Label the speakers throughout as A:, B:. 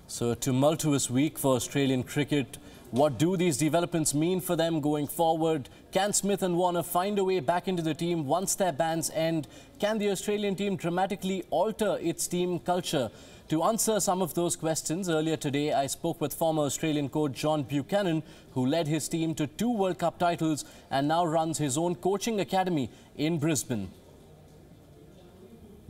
A: So a tumultuous week for Australian cricket. What do these developments mean for them going forward? Can Smith and Warner find a way back into the team once their bans end? Can the Australian team dramatically alter its team culture? To answer some of those questions, earlier today I spoke with former Australian coach John Buchanan, who led his team to 2 World Cup titles and now runs his own coaching academy in Brisbane.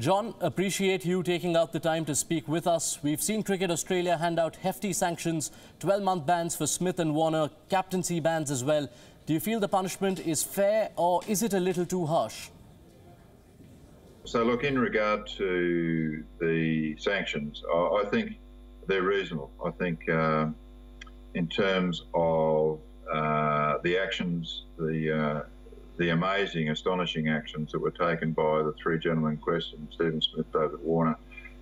A: John, appreciate you taking out the time to speak with us. We've seen Cricket Australia hand out hefty sanctions, 12-month bans for Smith and Warner, captaincy bans as well. Do you feel the punishment is fair or is it a little too harsh?
B: So look, in regard to the sanctions, I think they're reasonable. I think in terms of the actions, the amazing, astonishing actions that were taken by the 3 gentlemen in question, Stephen Smith, David Warner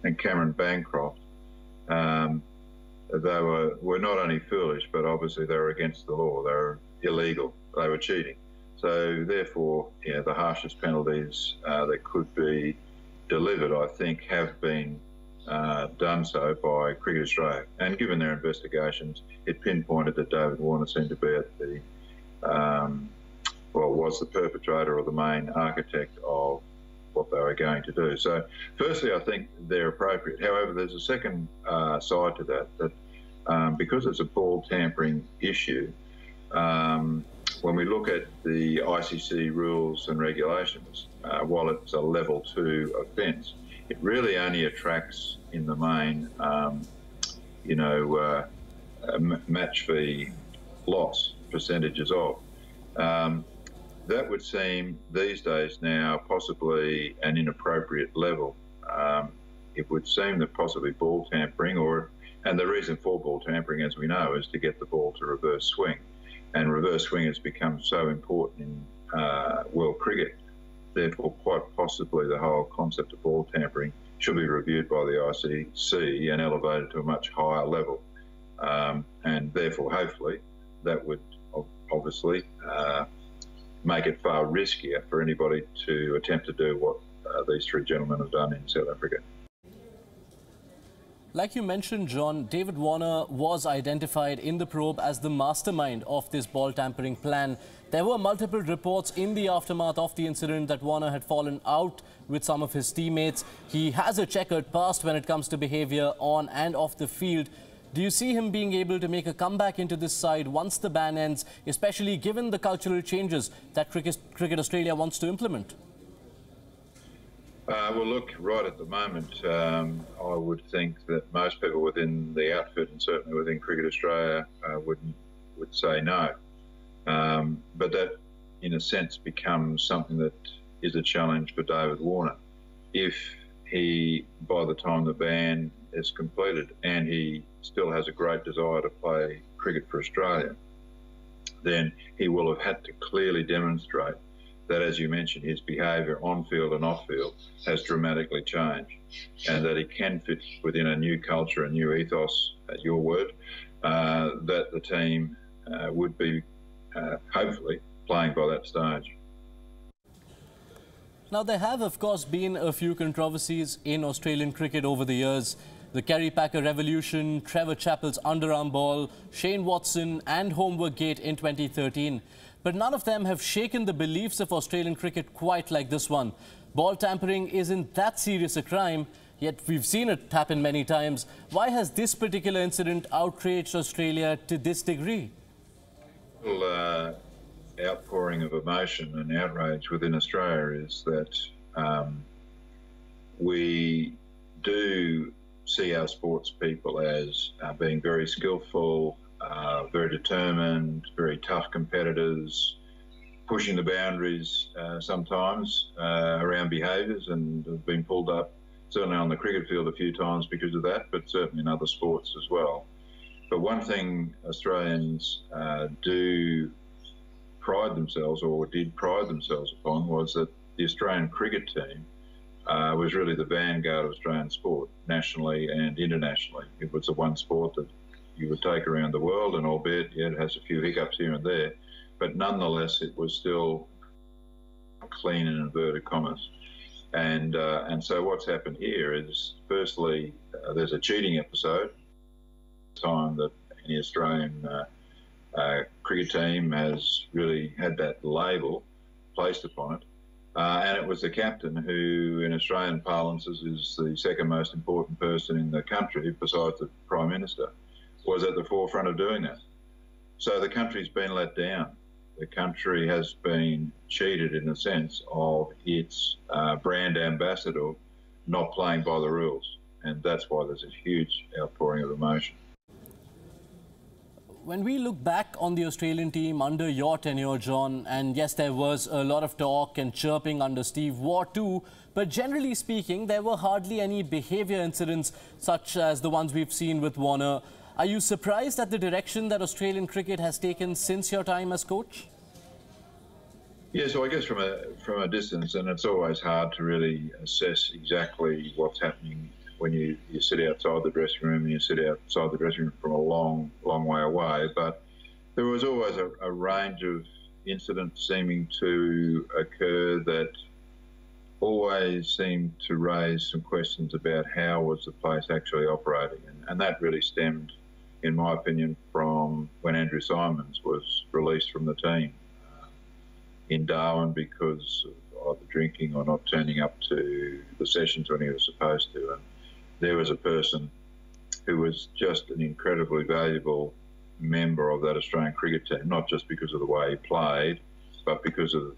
B: and Cameron Bancroft, they were not only foolish, but obviously they were against the law. They were illegal. They were cheating. So therefore, the harshest penalties that could be delivered, I think, have been done so by Cricket Australia. And given their investigations, it pinpointed that David Warner seemed to be at the was the perpetrator or the main architect of what they were going to do. So firstly, I think they're appropriate. However, there's a second side to that because it's a ball tampering issue, when we look at the ICC rules and regulations, while it's a level 2 offence, it really only attracts in the main, match fee loss percentages of. That would seem these days now possibly an inappropriate level. It would seem that possibly ball tampering, and the reason for ball tampering, as we know, is to get the ball to reverse swing. And reverse swing has become so important in world cricket. Therefore, quite possibly the whole concept of ball tampering should be reviewed by the ICC and elevated to a much higher level. And therefore, hopefully, that would obviously make it far riskier for anybody to attempt to do what these 3 gentlemen have done in South Africa.
A: Like you mentioned, John, David Warner was identified in the probe as the mastermind of this ball tampering plan. There were multiple reports in the aftermath of the incident that Warner had fallen out with some of his teammates. He has a checkered past when it comes to behaviour on and off the field. Do you see him being able to make a comeback into this side once the ban ends, especially given the cultural changes that Cricket Australia wants to implement?
B: Well, look, right at the moment, I would think that most people within the outfit and certainly within Cricket Australia would say no. But that, in a sense, becomes something that is a challenge for David Warner. If he, by the time the ban is completed and he still has a great desire to play cricket for Australia, then he will have had to clearly demonstrate that, as you mentioned, his behaviour on-field and off-field has dramatically changed and that he can fit within a new culture, a new ethos, at your word, that the team would be, hopefully, playing by that stage.
A: Now, there have, of course, been a few controversies in Australian cricket over the years. The Kerry Packer revolution, Trevor Chappell's underarm ball, Shane Watson and Homework Gate in 2013. But none of them have shaken the beliefs of Australian cricket quite like this one. Ball tampering isn't that serious a crime, yet we've seen it happen many times. Why has this particular incident outraged Australia to this degree?
B: Well, outpouring of emotion and outrage within Australia is that we do see our sports people as being very skillful, very determined, very tough competitors, pushing the boundaries sometimes around behaviours, and have been pulled up certainly on the cricket field a few times because of that, but certainly in other sports as well. But one thing Australians do pride themselves, or did pride themselves upon, was that the Australian cricket team was really the vanguard of Australian sport, nationally and internationally. It was the one sport that you would take around the world, and albeit it has a few hiccups here and there, but nonetheless it was still clean in inverted commas. And so what's happened here is, firstly, there's a cheating episode time that any Australian cricket team has really had that label placed upon it. And it was the captain who, in Australian parlances, is the second most important person in the country, besides the Prime Minister, was at the forefront of doing that. So the country's been let down. The country has been cheated in the sense of its brand ambassador not playing by the rules. And that's why there's a huge outpouring of emotion.
A: When we look back on the Australian team under your tenure, John, and yes, there was a lot of talk and chirping under Steve Waugh too, but generally speaking, there were hardly any behaviour incidents such as the ones we've seen with Warner. Are you surprised at the direction that Australian cricket has taken since your time as coach?
B: Yeah, so I guess from a distance, and it's always hard to really assess exactly what's happening when you sit outside the dressing room and you sit outside the dressing room from a long way away. But there was always a range of incidents seeming to occur that always seemed to raise some questions about how was the place actually operating. And that really stemmed, in my opinion, from when Andrew Symonds was released from the team in Darwin because of either drinking or not turning up to the sessions when he was supposed to. And there was a person who was just an incredibly valuable member of that Australian cricket team, not just because of the way he played, but because of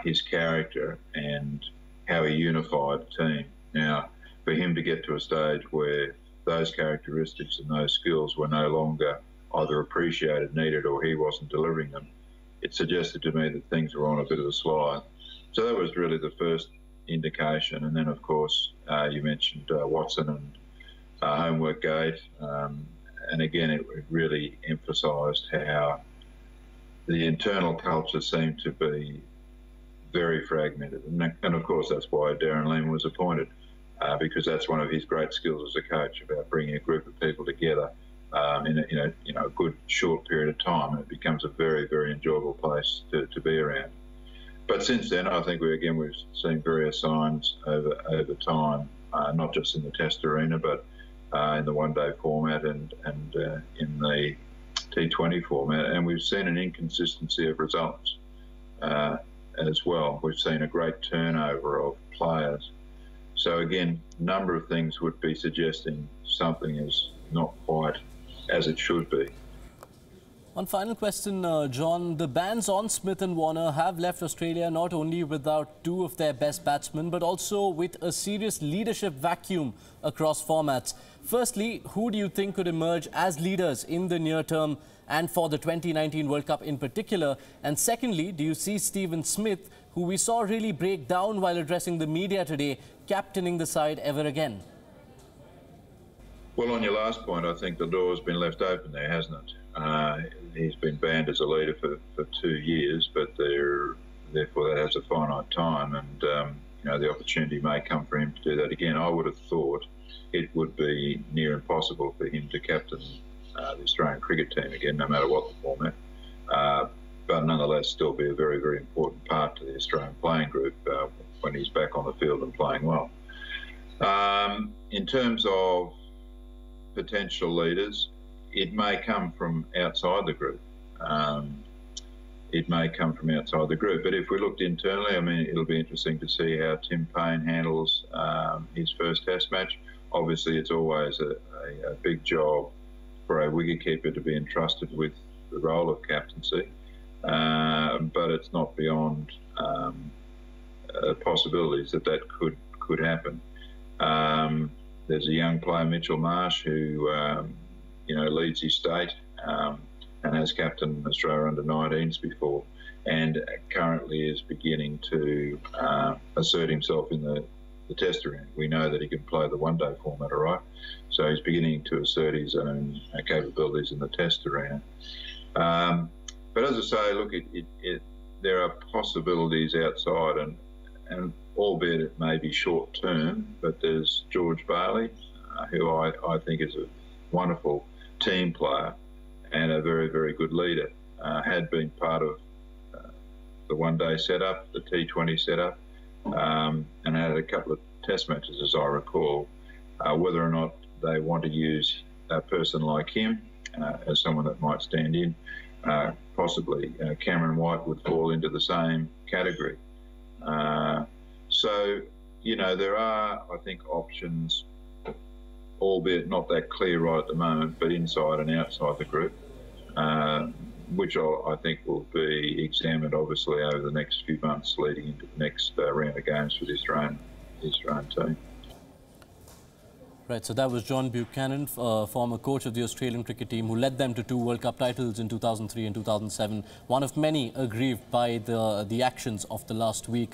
B: his character and how he unified the team. Now, for him to get to a stage where those characteristics and those skills were no longer either appreciated, needed, or he wasn't delivering them, it suggested to me that things were on a bit of a slide. So that was really the first indication. And then, of course, you mentioned Watson and Homework Gate. And again, it really emphasised how the internal culture seemed to be very fragmented. And of course, that's why Darren Lehmann was appointed, because that's one of his great skills as a coach, about bringing a group of people together in a good short period of time, and it becomes a very, very enjoyable place to be around. But since then, I think we've seen various signs over time, not just in the Test arena, but in the one-day format and in the T20 format, and we've seen an inconsistency of results as well. We've seen a great turnover of players. So again, a number of things would be suggesting something is not quite as it should be.
A: One final question, John. The bans on Smith and Warner have left Australia not only without two of their best batsmen, but also with a serious leadership vacuum across formats. Firstly, who do you think could emerge as leaders in the near term and for the 2019 World Cup in particular? And secondly, do you see Stephen Smith, who we saw really break down while addressing the media today, captaining the side ever again?
B: Well, on your last point, I think the door's been left open there, hasn't it? He's been banned as a leader for 2 years, but therefore that has a finite time, and the opportunity may come for him to do that again. I would have thought it would be near impossible for him to captain the Australian cricket team again, no matter what the format, but nonetheless still be a very, very important part to the Australian playing group when he's back on the field and playing well. In terms of potential leaders, it may come from outside the group. But if we looked internally, I mean, it'll be interesting to see how Tim Payne handles his first Test match. Obviously, it's always a big job for a wicketkeeper to be entrusted with the role of captaincy, but it's not beyond possibilities that could happen. There's a young player, Mitchell Marsh, who leads his state and has captained Australia under-19s before, and currently is beginning to assert himself in the Test arena. We know that he can play the one-day format, all right? So he's beginning to assert his own capabilities in the Test arena. But as I say, look, there are possibilities outside, and albeit it may be short-term, but there's George Bailey, who I think is a wonderful team player and a very, very good leader. Had been part of the one-day setup, the T20 setup, and had a couple of Test matches, as I recall. Whether or not they want to use a person like him as someone that might stand in. Possibly Cameron White would fall into the same category. So, you know, there are, I think, options, albeit not that clear right at the moment, but inside and outside the group, which I think will be examined, obviously, over the next few months leading into the next round of games for the Australian team.
A: Right, so that was John Buchanan, former coach of the Australian cricket team, who led them to 2 World Cup titles in 2003 and 2007, one of many aggrieved by the actions of the last week.